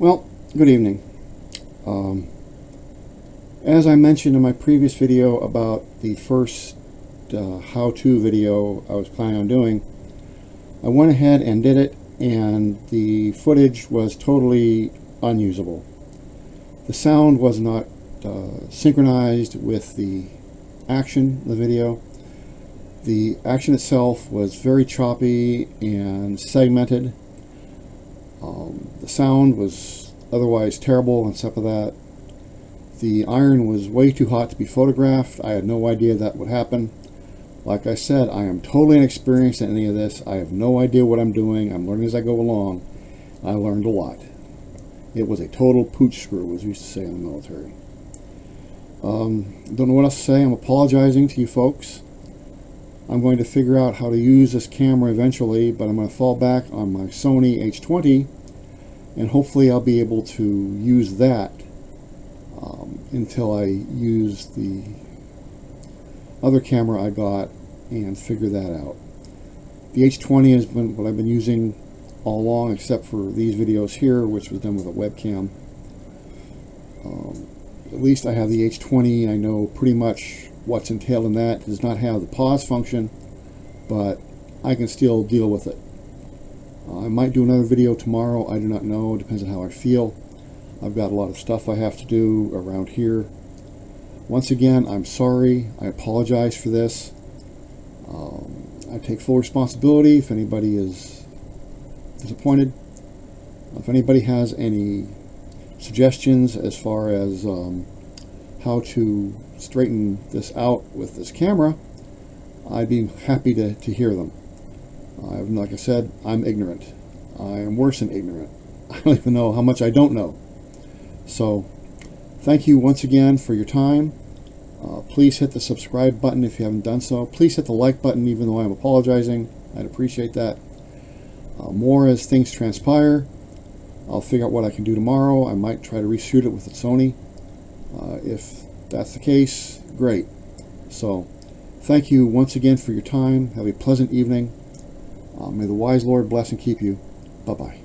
Well, good evening. As I mentioned in my previous video about the first how-to video I was planning on doing, I went ahead and did it, and the footage was totally unusable. The sound was not synchronized with the action of the video. The action itself was very choppy and segmented. The sound was otherwise terrible on top of that. The iron was way too hot to be photographed. I had no idea that would happen. Like I said, I am totally inexperienced in any of this. I have no idea what I'm doing. I'm learning as I go along. I learned a lot. It was a total pooch screw, as we used to say in the military. Don't know what else to say. I'm apologizing to you folks. I'm going to figure out how to use this camera eventually, but I'm going to fall back on my Sony H20, and hopefully I'll be able to use that until I use the other camera I got and figure that out. The H20 has been what I've been using all along, except for these videos here, which was done with a webcam. At least I have the H20. I know pretty much what's entailed in that. It does not have the pause function, but I can still deal with it. I might do another video tomorrow. I do not know. It depends on how I feel. I've got a lot of stuff I have to do around here. Once again, I'm sorry. I apologize for this. I take full responsibility if anybody is disappointed. If anybody has any suggestions as far as how to straighten this out with this camera, I'd be happy to hear them. Like I said, I'm ignorant. I am worse than ignorant. I don't even know how much I don't know. So, thank you once again for your time. Please hit the subscribe button if you haven't done so. Please hit the like button even though I'm apologizing. I'd appreciate that. More as things transpire. I'll figure out what I can do tomorrow. I might try to reshoot it with the Sony. If that's the case, great. So, thank you once again for your time. Have a pleasant evening. May the wise Lord bless and keep you. Bye-bye.